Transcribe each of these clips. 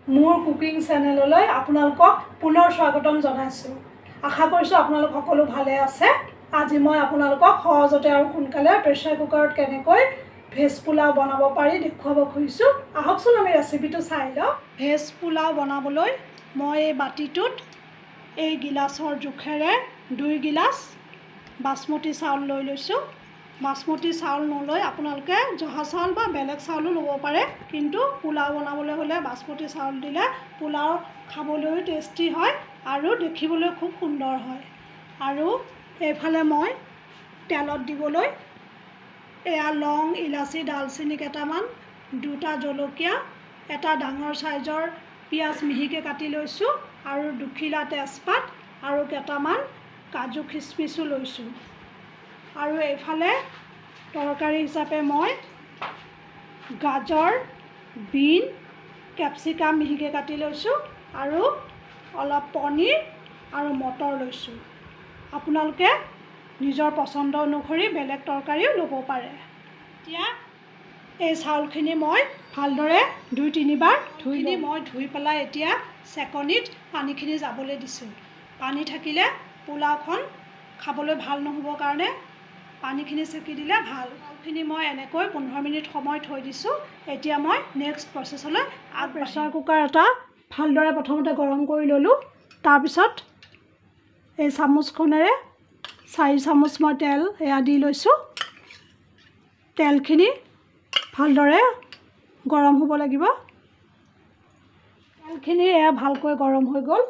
মোৰ কুকিং চেনেললৈ আপোনালোকক পুনৰ স্বাগতম জনাইছোঁ। আশা কৰিছোঁ আপোনালোক সকলো ভালে আছে। আজি মই আপোনালোকক সহজতে আৰু সোনকালে প্ৰেছাৰ কুকাৰত কেনেকৈ ভেজ পোলাও বনাব পাৰি দেখুৱাব খুজিছোঁ। আহকচোন আমি ৰেচিপিটো চাই লওঁ। ভেজ পোলাও বনাবলৈ মই এই বাতিটোত এই গিলাচৰ জোখেৰে 2 গিলাচ বাসমতি চাউল লৈ লৈছোঁ। বাসমতি চাউল নলৈ আপোনালোকে জহা চাউল বা বেলেগ চাউলো ল'ব পাৰে, কিন্তু পোলাও বনাবলৈ হ'লে বাসমতি চাউল দিলে পোলাও খাবলৈও টেষ্টি হয় আৰু দেখিবলৈ খুব সুন্দৰ হয়। আৰু এইফালে মই তেলত দিবলৈ এয়া লং, ইলাচি, ডালচেনি কেইটামান, 2টা জলকীয়া, এটা ডাঙৰ চাইজৰ পিঁয়াজ মিহিকৈ কাটি লৈছোঁ আৰু 2 খিলা তেজপাত আৰু কেইটামান কাজু খিচমিচো লৈছোঁ। আৰু এইফালে তৰকাৰী হিচাপে মই গাজৰ, বিন, কেপচিকাম মিহিকৈ কাটি লৈছোঁ আৰু অলপ পনীৰ আৰু মটৰ লৈছোঁ। আপোনালোকে নিজৰ পচন্দ অনুসৰি বেলেগ তৰকাৰীও ল'ব পাৰে। এতিয়া এই চাউলখিনি মই ভালদৰে 2-3 বাৰ ধুই পেলাই এতিয়া চেকনিত পানীখিনি যাবলৈ দিছোঁ। পানী থাকিলে পোলাওখন খাবলৈ ভাল নহ'বৰ কাৰণে পানীখিনি চেকি দিলে ভাল। চাউলখিনি মই এনেকৈ 15 মিনিট সময় থৈ দিছোঁ। এতিয়া মই নেক্সট প্ৰচেছলৈ প্ৰেছাৰ কুকাৰ এটা ভালদৰে প্ৰথমতে গৰম কৰি ল'লোঁ। তাৰপিছত এই চামুচখনেৰে 4 চামুচ মই তেল এয়া দি লৈছোঁ। তেলখিনি ভালদৰে গৰম হ'ব লাগিব। তেলখিনি এয়া ভালকৈ গৰম হৈ গ'ল।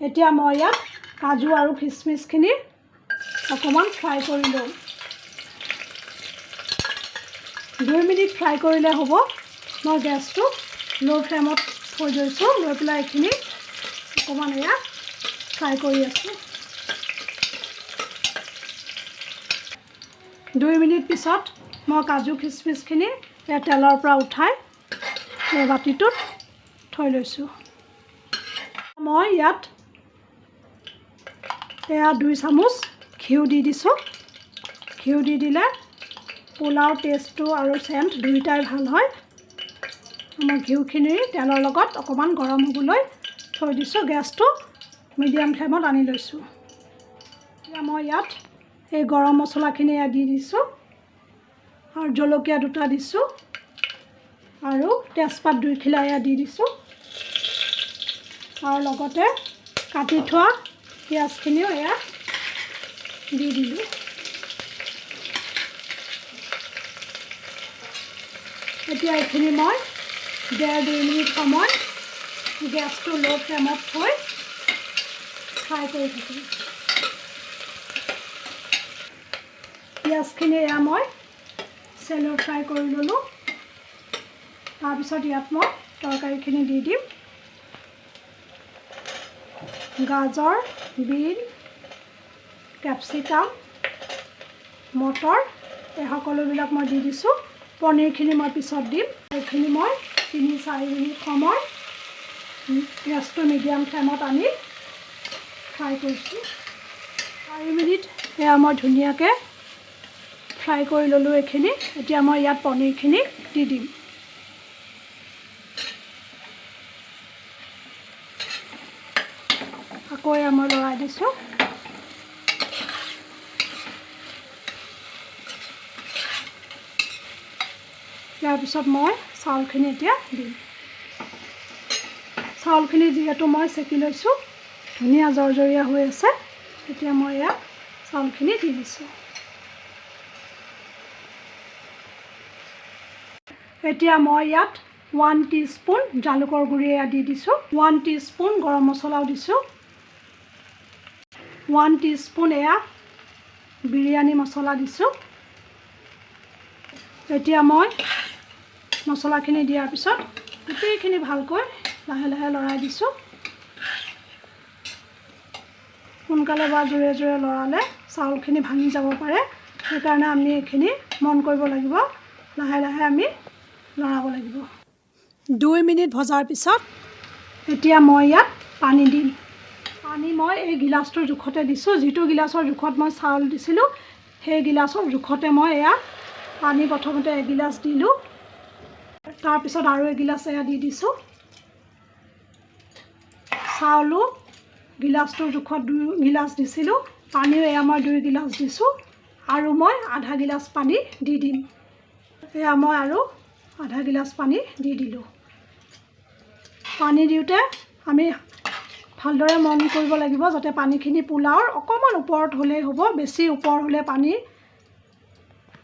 এতিয়া মই ইয়াত কাজু আৰু খিচমিচখিনি অকণমান ফ্ৰাই কৰি লওঁ। 2 মিনিট ফ্ৰাই কৰিলে হ'ব। মই গেছটো ল' ফ্লেমত থৈ লৈছোঁ। লৈ পেলাই এইখিনি অকণমান এয়া ফ্ৰাই কৰি আছোঁ। 2 মিনিট পিছত মই কাজু খিচমিচখিনি এই তেলৰ পৰা উঠাই এই বাতিটোত থৈ লৈছোঁ। মই ইয়াত এয়া 2 চামুচ ঘিউ দি দিছোঁ। ঘিউ দি দিলে পোলাও টেষ্টটো আৰু চেণ্ট দুয়োটাই ভাল হয়। মই ঘিউখিনি তেলৰ লগত অকণমান গৰম হ'বলৈ থৈ দিছোঁ। গেছটো মিডিয়াম ফ্লেমত আনি লৈছোঁ। এতিয়া মই ইয়াত এই গৰম মছলাখিনি এয়া দি দিছোঁ আৰু জলকীয়া 2টা দিছোঁ আৰু তেজপাত 2 খিলা এয়া দি দিছোঁ আৰু লগতে কাটি থোৱা পিঁয়াজখিনিও এয়া দি দিলোঁ। এতিয়া এইখিনি মই 1.5-2 মিনিট সময় গেছটো ল' ফ্লেমত থৈ ফ্ৰাই কৰি থাকিম। পিঁয়াজখিনি এয়া মই চেল' ফ্ৰাই কৰি ল'লোঁ। তাৰপিছত ইয়াত মই তৰকাৰীখিনি দি দিম। গাজৰ, বিন, কেপচিকাম, মটৰ এই সকলোবিলাক মই দি দিছোঁ। পনীৰখিনি মই পিছত দিম। এইখিনি মই 3-4 মিনিট সময় গেছটো মিডিয়াম ফ্লেমত আনি ফ্ৰাই কৰিছোঁ। 4 মিনিট এয়া মই ধুনীয়াকৈ ফ্ৰাই কৰি ল'লোঁ এইখিনি। এতিয়া মই ইয়াত পনীৰখিনি দি দিম। আকৌ এয়া মই লৰাই দিছোঁ। ইয়াৰ পিছত মই চাউলখিনি এতিয়া দিম। চাউলখিনি যিহেতু মই চেকি লৈছোঁ, ধুনীয়া জৰজৰীয়া হৈ আছে। এতিয়া মই এয়া চাউলখিনি দি দিছোঁ। এতিয়া মই ইয়াত 1 টিস্পুন জালুকৰ গুড়ি এয়া দি দিছোঁ। 1 টিস্পুন গৰম মছলাও দিছোঁ। 1 টিস্পুন এয়া বিৰিয়ানী মছলা দিছোঁ। এতিয়া মই মছলাখিনি দিয়াৰ পিছত গোটেইখিনি ভালকৈ লাহে লাহে লৰাই দিছোঁ। সোনকালে বা জোৰে জোৰে লৰালে চাউলখিনি ভাঙি যাব পাৰে। সেইকাৰণে আমি এইখিনি মন কৰিব লাগিব। লাহে লাহে আমি লৰাব লাগিব। 2 মিনিট ভজাৰ পিছত এতিয়া মই ইয়াত পানী দিম। পানী মই এই গিলাচটোৰ জোখতে দিছোঁ। যিটো গিলাচৰ জোখত মই চাউল দিছিলোঁ, সেই গিলাচৰ জোখতে মই এয়া পানী প্ৰথমতে 1 গিলাচ দিলোঁ। তাৰপিছত আৰু 1 গিলাচ এয়া দি দিছোঁ। চাউলো গিলাচটোৰ জোখত 2 গিলাচ দিছিলোঁ, পানীও এয়া মই 2 গিলাচ দিছোঁ, আৰু মই আধা গিলাচ পানী দি দিম। এয়া মই আৰু আধা গিলাচ পানী দি দিলোঁ। পানী দিওঁতে আমি ভালদৰে মন কৰিব লাগিব যাতে পানীখিনি পোলাওৰ অকণমান ওপৰত হ'লেই হ'ব, বেছি ওপৰ হ'লে পানী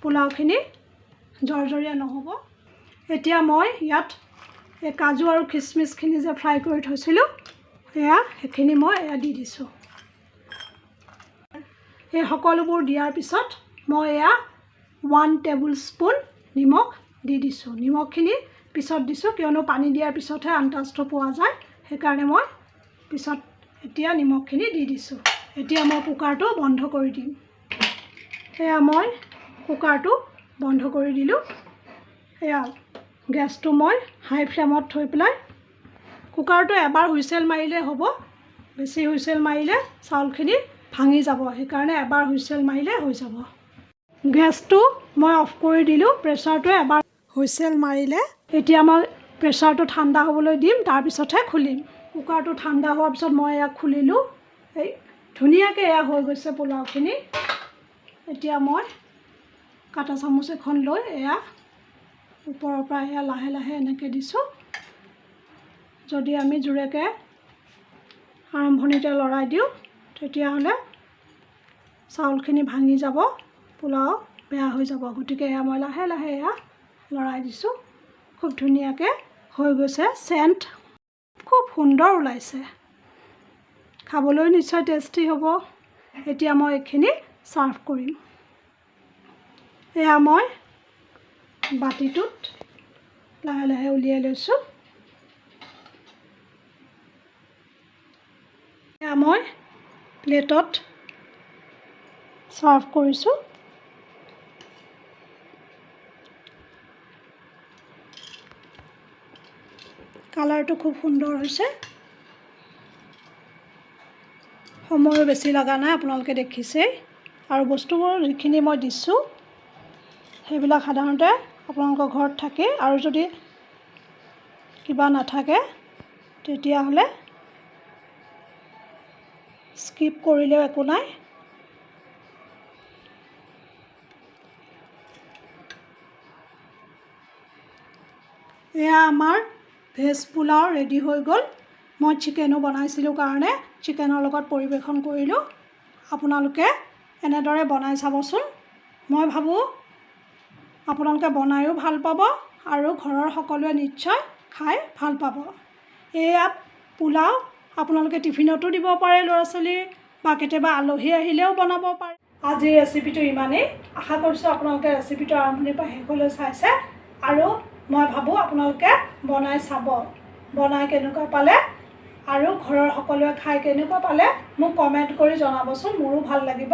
পোলাওখিনি জৰজৰীয়া নহ'ব। এতিয়া মই ইয়াত এই কাজু আৰু খিচমিচখিনি যে ফ্ৰাই কৰি থৈছিলোঁ সেইখিনি মই দি দিছোঁ। এই সকলোবোৰ দিয়াৰ পিছত মই 1 টেবুল স্পুন নিমখ দি দিছোঁ। নিমখখিনি পিছত দিছোঁ কিয়নো পানী দিয়াৰ পিছতহে আন্দাজটো পোৱা যায়, সেইকাৰণে মই পিছত এতিয়া নিমখখিনি দি দিছোঁ। এতিয়া মই কুকাৰটো বন্ধ কৰি দিম। মই কুকাৰটো বন্ধ কৰি দিলোঁ। গেছটো মই হাই ফ্লেমত থৈ পেলাই কুকাৰটো এবাৰ হুইচেল মাৰিলে হ'ব, বেছি হুইচেল মাৰিলে চাউলখিনি ভাঙি যাব, সেইকাৰণে এবাৰ হুইচেল মাৰিলে হৈ যাব। গেছটো মই অফ কৰি দিলোঁ। প্ৰেছাৰটো এবাৰ হুইচেল মাৰিলে এতিয়া মই প্ৰেছাৰটো ঠাণ্ডা হ'বলৈ দিম, তাৰপিছতহে খুলিম। কুকাৰটো ঠাণ্ডা হোৱাৰ পিছত মই খুলিলোঁ। ধুনীয়াকৈ হৈ গৈছে পোলাওখিনি। এতিয়া মই কাটা চামুচ এখন লৈ ওপৰৰ পৰা লাহে লাহে এনেকৈ দিছোঁ। যদি আমি জোৰেকৈ আৰম্ভণিতে লৰাই দিওঁ তেতিয়াহ'লে চাউলখিনি ভাঙি যাব, পোলাও বেয়া হৈ যাব। গতিকে মই লাহে লাহে লৰাই দিছোঁ। খুব ধুনীয়াকৈ হৈ গৈছে। চেণ্ট খুব সুন্দৰ ওলাইছে, খাবলৈ নিশ্চয় টেষ্টি হ'ব। এতিয়া মই এইখিনি ছাৰ্ভ কৰিম। মই বাতিটোত লাহে লাহে উলিয়াই লৈছোঁ। মই প্লেটত ছাৰ্ভ কৰিছোঁ। কালাৰটো খুব সুন্দৰ হৈছে, সময়ো বেছি লগা নাই, আপোনালোকে দেখিছেই। আৰু বস্তুবোৰ যিখিনি মই দিছোঁ সেইবিলাক সাধাৰণতে আপোনালোকৰ ঘৰত থাকে, আৰু যদি কিবা নাথাকে তেতিয়াহ'লে স্কিপ কৰিলেও একো নাই। আমাৰ ভেজ পোলাও ৰেডি হৈ গ'ল। মই চিকেনো বনাইছিলোঁ কাৰণে চিকেনৰ লগত পৰিৱেশন কৰিলোঁ। আপোনালোকে এনেদৰে বনাই চাবচোন। মই ভাবোঁ আপোনালোকে বনায়ো ভাল পাব আৰু ঘৰৰ সকলোৱে নিশ্চয় খাই ভাল পাব। পোলাও আপোনালোকে টিফিনতো দিব পাৰে ল'ৰা ছোৱালীৰ, বা কেতিয়াবা আলহী আহিলেও বনাব পাৰে। আজিৰ ৰেচিপিটো ইমানেই। আশা কৰিছোঁ আপোনালোকে ৰেচিপিটো আৰম্ভণিৰ পৰা শেষলৈ চাইছে, আৰু মই ভাবোঁ আপোনালোকে বনাই চাব। বনাই কেনেকুৱা পালে আৰু ঘৰৰ সকলোৱে খাই কেনেকুৱা পালে মোক কমেণ্ট কৰি জনাবচোন, মোৰো ভাল লাগিব।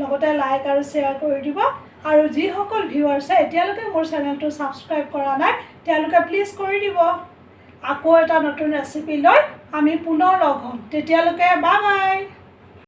লগতে লাইক আৰু শ্বেয়াৰ কৰি দিব। আৰু যিসকল ভিউৱাৰ্ছে এতিয়ালৈকে মোৰ চেনেলটো ছাবস্ক্ৰাইব কৰা নাই তেওঁলোকে প্লিজ কৰি দিব। আকৌ এটা নতুন ৰেচিপি লৈ আমি পুনৰ লগ হ'ম। তেতিয়ালৈকে বাই বাই।